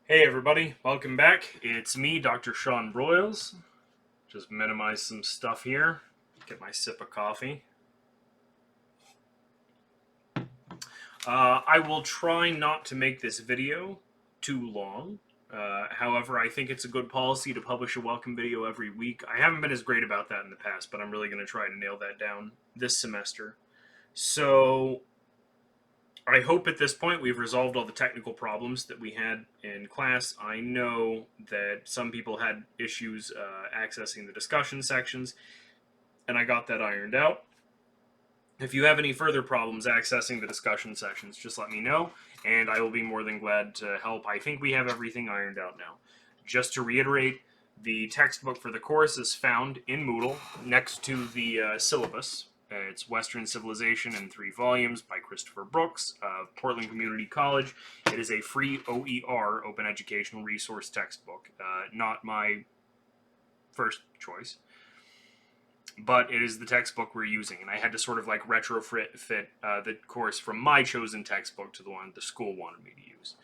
Hey everybody, welcome back. It's me, Dr. Sean Broyles. Just minimize some stuff here. Get my sip of coffee. I will try not to make this video too long. However, I think it's a good policy to publish a welcome video every week. I haven't been as great about that in the past, but I'm really going to try to nail that down this semester. So, I hope at this point we've resolved all the technical problems that we had in class. I know that some people had issues accessing the discussion sections, and I got that ironed out. If you have any further problems accessing the discussion sections, just let me know, and I will be more than glad to help. I think we have everything ironed out now. Just to reiterate, the textbook for the course is found in Moodle next to the syllabus. It's Western Civilization in 3 volumes by Christopher Brooks of Portland Community College. It is a free OER, Open Educational Resource textbook. Not my first choice, but it is the textbook we're using, and I had to sort of like retrofit the course from my chosen textbook to the one the school wanted me to use.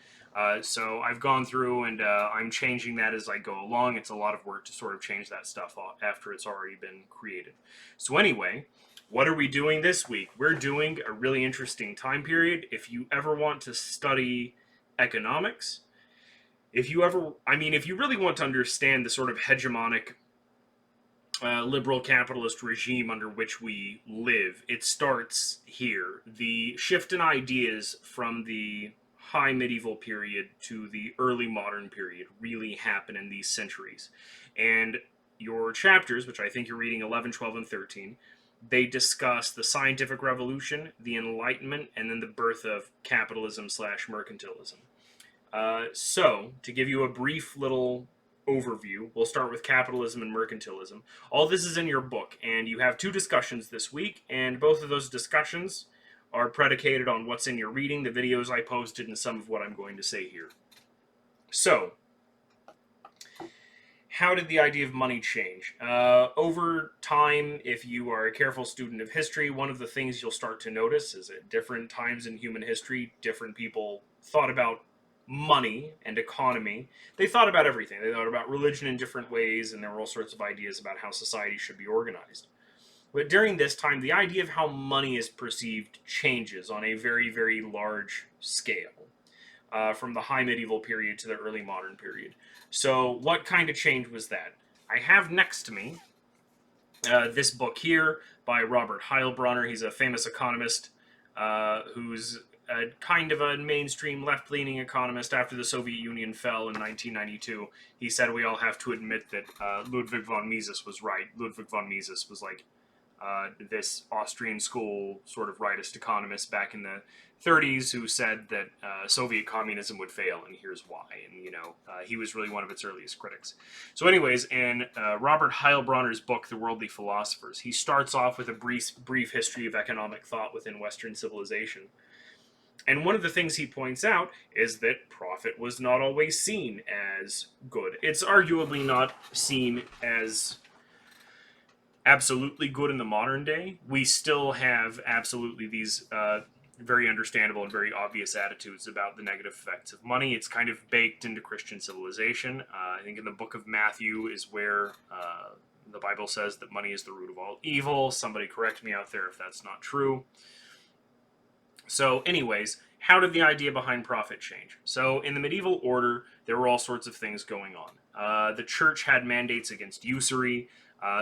So I've gone through and I'm changing that as I go along. It's a lot of work to sort of change that stuff after it's already been created. So anyway, what are we doing this week? We're doing a really interesting time period. If you ever want to study economics, if you really want to understand the sort of hegemonic liberal capitalist regime under which we live, it starts here. The shift in ideas from the high medieval period to the early modern period really happen in these centuries. And your chapters, which I think you're reading 11, 12, and 13, they discuss the scientific revolution, the Enlightenment, and then the birth of capitalism slash mercantilism. So, to give you a brief little overview, we'll start with capitalism and mercantilism. All this is in your book, and you have 2 discussions this week, and both of those discussions are predicated on what's in your reading, the videos I posted, and some of what I'm going to say here. So, how did the idea of money change? Over time, if you are a careful student of history, one of the things you'll start to notice is at different times in human history, different people thought about money and economy. They thought about everything. They thought about religion in different ways, and there were all sorts of ideas about how society should be organized. But during this time, the idea of how money is perceived changes on a very, very large scale, from the high medieval period to the early modern period. So, what kind of change was that? I have next to me this book here by Robert Heilbronner. He's a famous economist who's kind of a mainstream left-leaning economist. After the Soviet Union fell in 1992, he said we all have to admit that Ludwig von Mises was right. Ludwig von Mises was like this Austrian school sort of rightist economist back in the 30s who said that Soviet communism would fail, and here's why. And, he was really one of its earliest critics. So anyways, in Robert Heilbronner's book, The Worldly Philosophers, he starts off with a brief history of economic thought within Western civilization. And one of the things he points out is that profit was not always seen as good. It's arguably not seen as absolutely good in the modern day. We still have absolutely these very understandable and very obvious attitudes about the negative effects of money. It's kind of baked into Christian civilization. I think in the book of Matthew is where the Bible says that money is the root of all evil. Somebody correct me out there if that's not true. So anyways, how did the idea behind profit change? So in the medieval order, there were all sorts of things going on. The church had mandates against usury.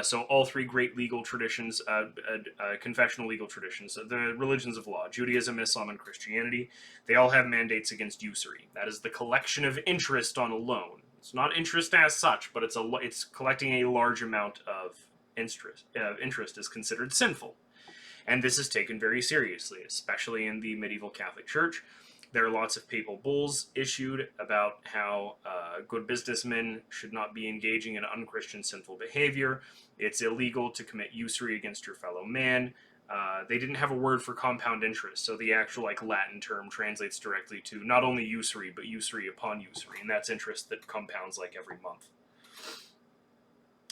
So all 3 great legal traditions, confessional legal traditions, the religions of law, Judaism, Islam, and Christianity, they all have mandates against usury. That is the collection of interest on a loan. It's not interest as such, but it's collecting a large amount of interest. Interest is considered sinful. And this is taken very seriously, especially in the medieval Catholic Church. There are lots of papal bulls issued about how good businessmen should not be engaging in unchristian sinful behavior. It's illegal to commit usury against your fellow man. They didn't have a word for compound interest, so the actual Latin term translates directly to not only usury, but usury upon usury, and that's interest that compounds every month.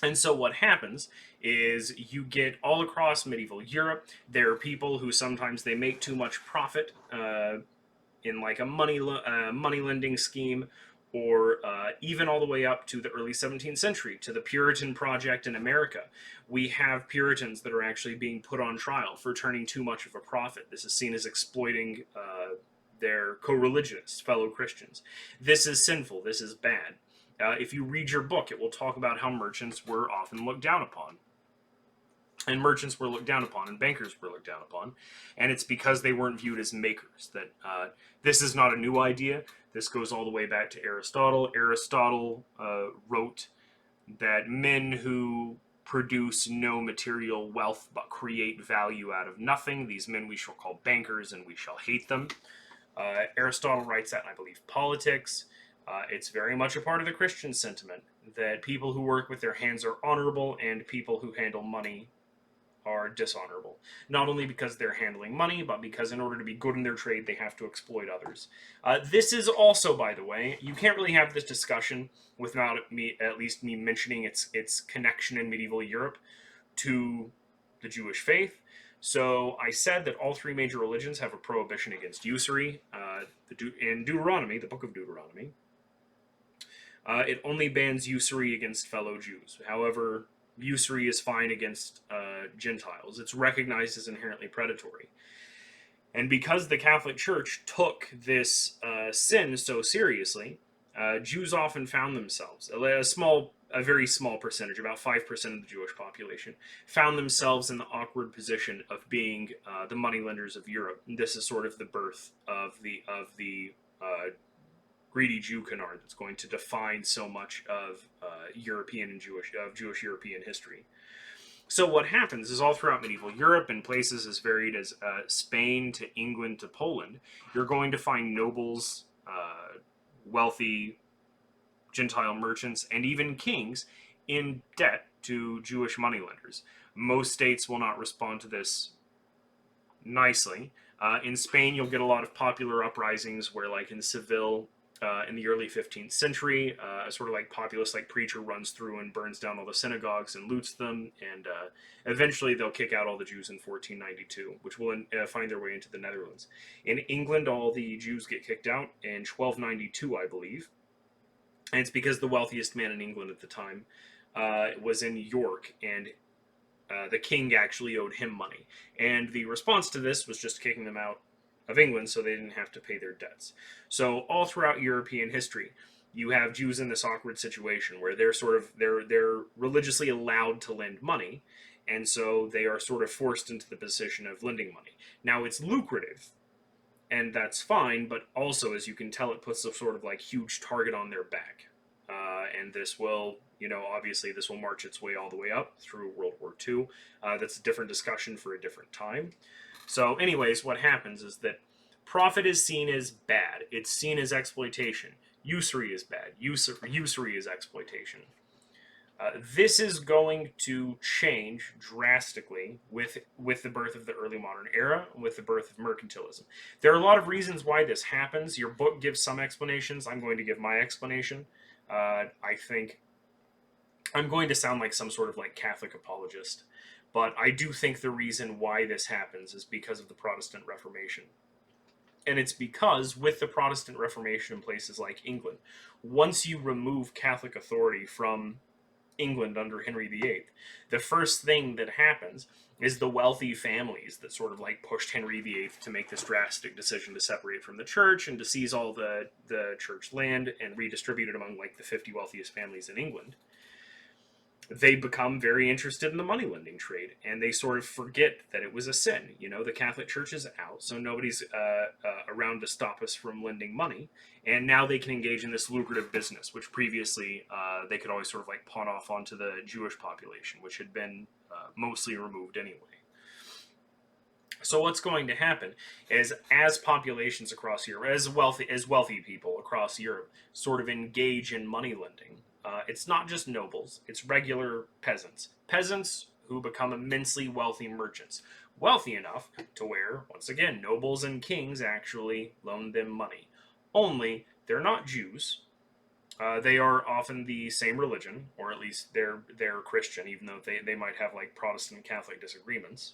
And so what happens is you get all across medieval Europe, there are people who sometimes they make too much profit in a money lending scheme, or even all the way up to the early 17th century, to the Puritan Project in America. We have Puritans that are actually being put on trial for turning too much of a profit. This is seen as exploiting their co-religionists, fellow Christians. This is sinful. This is bad. If you read your book, it will talk about how merchants were often looked down upon. And merchants were looked down upon, and bankers were looked down upon, and it's because they weren't viewed as makers. That this is not a new idea. This goes all the way back to Aristotle. Aristotle wrote that men who produce no material wealth but create value out of nothing, these men we shall call bankers, and we shall hate them. Aristotle writes that in, I believe, Politics. It's very much a part of the Christian sentiment that people who work with their hands are honorable, and people who handle money are dishonorable. Not only because they're handling money, but because in order to be good in their trade, they have to exploit others. This is also, by the way, you can't really have this discussion without me, at least me mentioning its connection in medieval Europe to the Jewish faith. So I said that all three major religions have a prohibition against usury. In Deuteronomy, the book of Deuteronomy, it only bans usury against fellow Jews. However, usury is fine against Gentiles. It's recognized as inherently predatory. And because the Catholic Church took this sin so seriously, Jews often found themselves, a very small percentage, about 5% of the Jewish population, found themselves in the awkward position of being the moneylenders of Europe. And this is sort of the birth of the greedy Jew canard that's going to define so much of European and Jewish European history. So what happens is all throughout medieval Europe, in places as varied as Spain to England to Poland, you're going to find nobles, wealthy Gentile merchants, and even kings in debt to Jewish moneylenders. Most states will not respond to this nicely. In Spain, you'll get a lot of popular uprisings where, like in Seville, in the early 15th century, a sort of like populist like preacher runs through and burns down all the synagogues and loots them, and eventually they'll kick out all the Jews in 1492, which will find their way into the Netherlands. In England, all the Jews get kicked out in 1292, I believe, and it's because the wealthiest man in England at the time was in York, and the king actually owed him money. And the response to this was just kicking them out of England so they didn't have to pay their debts. So all throughout European history, you have Jews in this awkward situation where they're religiously allowed to lend money, and so they are sort of forced into the position of lending money. Now it's lucrative, and that's fine, but also, as you can tell, it puts a sort of like huge target on their back. And this will, obviously this will march its way all the way up through World War II. That's a different discussion for a different time. So anyways, what happens is that profit is seen as bad. It's seen as exploitation. Usury is bad. Usury is exploitation. This is going to change drastically with the birth of the early modern era, with the birth of mercantilism. There are a lot of reasons why this happens. Your book gives some explanations. I'm going to give my explanation. I think I'm going to sound like some sort of like Catholic apologist, but I do think the reason why this happens is because of the Protestant Reformation. And it's because with the Protestant Reformation in places like England, once you remove Catholic authority from England under Henry VIII, the first thing that happens is the wealthy families that sort of like pushed Henry VIII to make this drastic decision to separate from the church and to seize all the church land and redistribute it among like the 50 wealthiest families in England. They become very interested in the money lending trade, and they sort of forget that it was a sin. The Catholic Church is out, so nobody's around to stop us from lending money, and now they can engage in this lucrative business, which previously they could always sort of like pawn off onto the Jewish population, which had been mostly removed anyway. So what's going to happen is, as populations across Europe, as wealthy people across Europe sort of engage in money lending, it's not just nobles, it's regular peasants. Peasants who become immensely wealthy merchants. Wealthy enough to where, once again, nobles and kings actually loan them money. Only, they're not Jews. They are often the same religion, or at least they're Christian, even though they might have like Protestant and Catholic disagreements,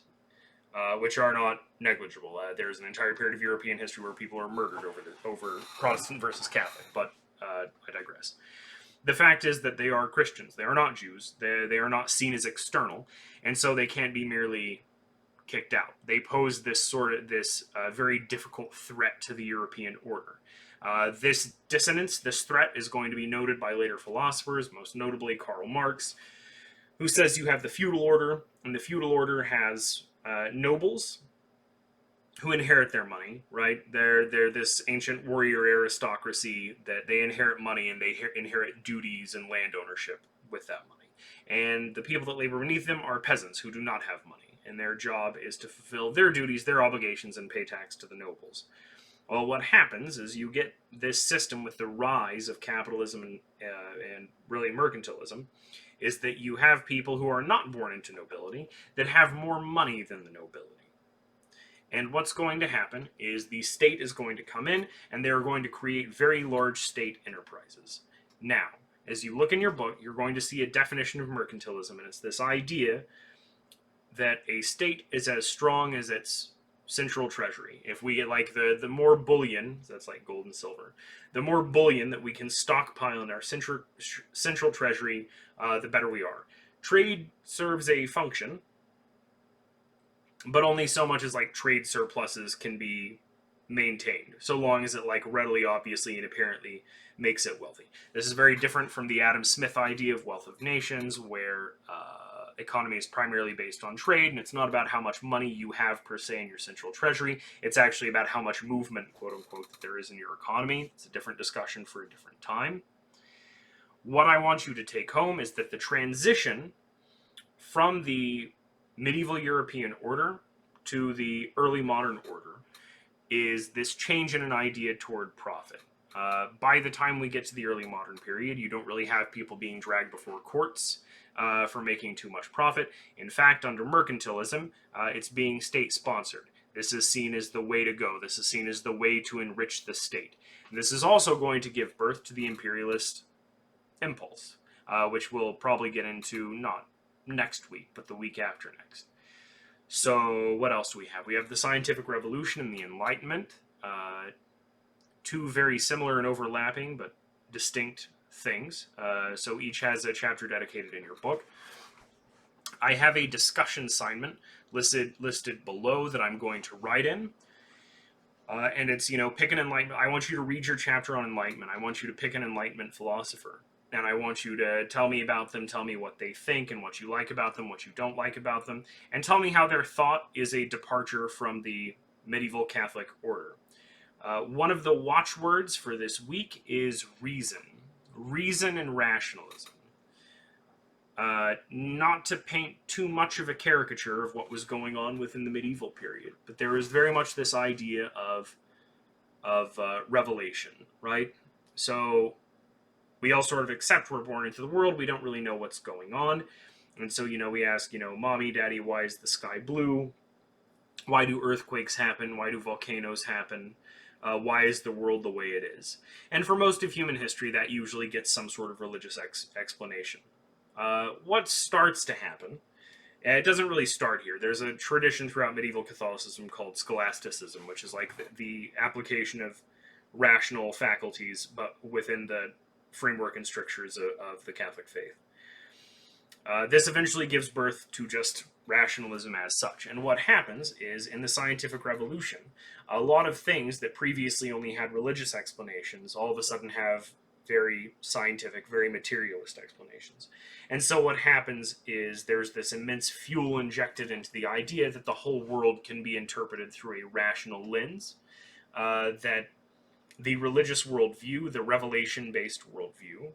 which are not negligible. There's an entire period of European history where people are murdered over Protestant versus Catholic, but I digress. The fact is that they are Christians. They are not Jews. They are not seen as external, and so they can't be merely kicked out. They pose this very difficult threat to the European order. This dissonance, this threat, is going to be noted by later philosophers, most notably Karl Marx, who says you have the feudal order, and the feudal order has nobles who inherit their money, right? They're this ancient warrior aristocracy that they inherit money and they inherit duties and land ownership with that money. And the people that labor beneath them are peasants who do not have money, and their job is to fulfill their duties, their obligations, and pay tax to the nobles. Well, what happens is you get this system with the rise of capitalism and really mercantilism, is that you have people who are not born into nobility that have more money than the nobility. And what's going to happen is the state is going to come in and they're going to create very large state enterprises. Now, as you look in your book, you're going to see a definition of mercantilism, and it's this idea that a state is as strong as its central treasury. If we get like the more bullion, that's like gold and silver, the more bullion that we can stockpile in our central treasury, the better we are. Trade serves a function, but only so much as like trade surpluses can be maintained, so long as it like readily, obviously, and apparently makes it wealthy. This is very different from the Adam Smith idea of wealth of nations, where economy is primarily based on trade, and it's not about how much money you have per se in your central treasury. It's actually about how much movement, quote unquote, that there is in your economy. It's a different discussion for a different time. What I want you to take home is that the transition from the medieval European order to the early modern order is this change in an idea toward profit. By the time we get to the early modern period, you don't really have people being dragged before courts for making too much profit. In fact, under mercantilism, it's being state-sponsored. This is seen as the way to go. This is seen as the way to enrich the state. And this is also going to give birth to the imperialist impulse, which we'll probably get into not next week, but the week after next. So what else do we have? We have the scientific revolution and the Enlightenment. Two very similar and overlapping, but distinct things. So each has a chapter dedicated in your book. I have a discussion assignment listed below that I'm going to write in. And it's, pick an Enlightenment. I want you to read your chapter on Enlightenment. I want you to pick an Enlightenment philosopher. And I want you to tell me about them, tell me what they think and what you like about them, what you don't like about them, and tell me how their thought is a departure from the medieval Catholic order. One of the watchwords for this week is reason. Reason and rationalism. Not to paint too much of a caricature of what was going on within the medieval period, but there is very much this idea of revelation, right? So we all sort of accept we're born into the world. We don't really know what's going on. And so, we ask, Mommy, Daddy, why is the sky blue? Why do earthquakes happen? Why do volcanoes happen? Why is the world the way it is? And for most of human history, that usually gets some sort of religious explanation. What starts to happen, it doesn't really start here. There's a tradition throughout medieval Catholicism called scholasticism, which is like the application of rational faculties, but within the framework and strictures of the Catholic faith. This eventually gives birth to just rationalism as such. And what happens is, in the scientific revolution, a lot of things that previously only had religious explanations all of a sudden have very scientific, very materialist explanations. And so what happens is there's this immense fuel injected into the idea that the whole world can be interpreted through a rational lens, that the religious worldview, the revelation-based worldview,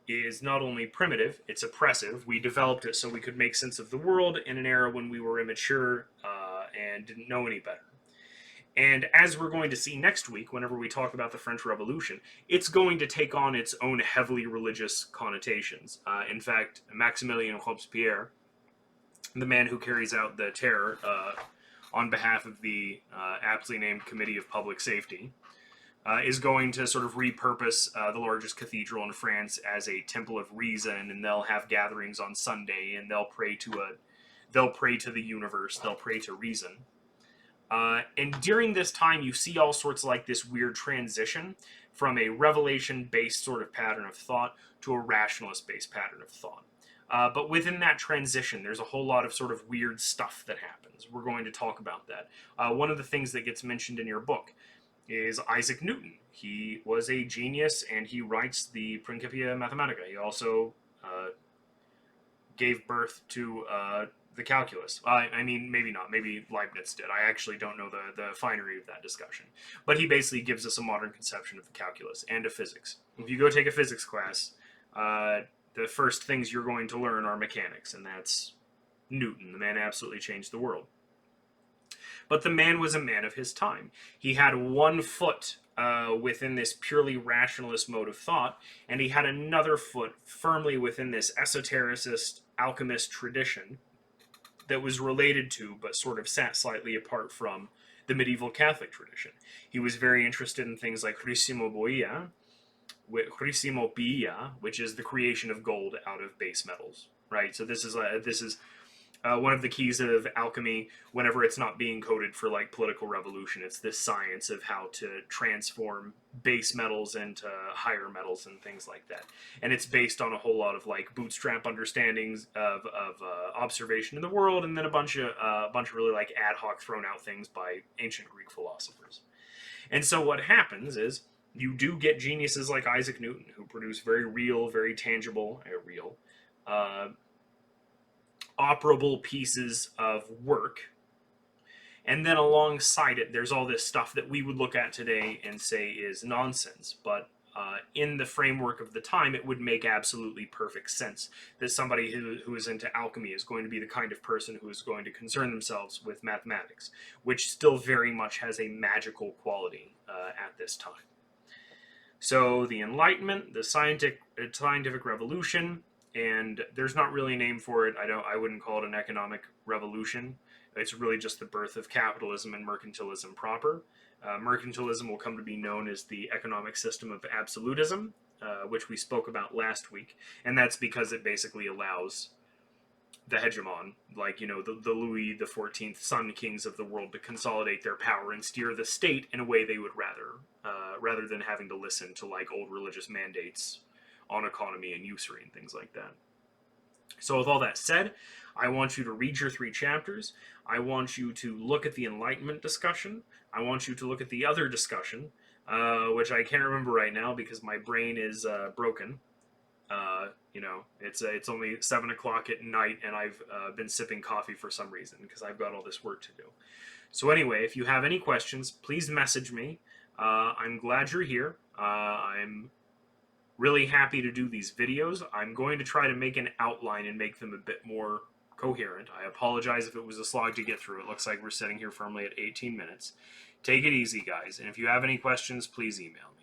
is not only primitive, it's oppressive. We developed it so we could make sense of the world in an era when we were immature and didn't know any better. And as we're going to see next week, whenever we talk about the French Revolution, it's going to take on its own heavily religious connotations. In fact, Maximilien Robespierre, the man who carries out the terror on behalf of the aptly named Committee of Public Safety, is going to sort of repurpose the largest cathedral in France as a temple of reason, and they'll have gatherings on Sunday, and they'll pray to the universe, they'll pray to reason. And during this time, you see all sorts of like this weird transition from a revelation-based sort of pattern of thought to a rationalist-based pattern of thought. But within that transition, there's a whole lot of sort of weird stuff that happens. We're going to talk about that. One of the things that gets mentioned in your book is Isaac Newton. He was a genius, and he writes the Principia Mathematica. He also gave birth to the calculus. I mean, maybe not. Maybe Leibniz did. I actually don't know the finery of that discussion. But he basically gives us a modern conception of the calculus and of physics. If you go take a physics class, the first things you're going to learn are mechanics, and that's Newton. The man absolutely changed the world. But the man was a man of his time. He had one foot within this purely rationalist mode of thought, and he had another foot firmly within this esotericist alchemist tradition that was related to, but sort of sat slightly apart from, the medieval Catholic tradition. He was very interested in things like crisimoboia, which is the creation of gold out of base metals, right? So this is one of the keys of alchemy whenever it's not being coded for like political revolution. It's this science of how to transform base metals into higher metals and things like that. And it's based on a whole lot of like bootstrap understandings of observation in the world, and then a bunch of really like ad hoc thrown out things by ancient Greek philosophers. And so what happens is you do get geniuses like Isaac Newton who produce very real, very tangible, operable pieces of work. And then alongside it, there's all this stuff that we would look at today and say is nonsense. But in the framework of the time, it would make absolutely perfect sense that somebody who is into alchemy is going to be the kind of person who is going to concern themselves with mathematics, which still very much has a magical quality at this time. So the Enlightenment, the scientific revolution, and there's not really a name for it. I wouldn't call it an economic revolution. It's really just the birth of capitalism and mercantilism proper. Mercantilism will come to be known as the economic system of absolutism, which we spoke about last week, and that's because it basically allows the hegemon, like, the Louis XIV Sun Kings of the world, to consolidate their power and steer the state in a way they would rather than having to listen to like old religious mandates on economy and usury and things like that. So with all that said, I want you to read your 3 chapters. I want you to look at the Enlightenment discussion. I want you to look at the other discussion, which I can't remember right now because my brain is broken. It's only 7 o'clock at night, and I've been sipping coffee for some reason because I've got all this work to do. So anyway, if you have any questions, please message me. I'm glad you're here. I'm really happy to do these videos. I'm going to try to make an outline and make them a bit more coherent. I apologize if it was a slog to get through. It looks like we're sitting here firmly at 18 minutes. Take it easy, guys, and if you have any questions, please email me.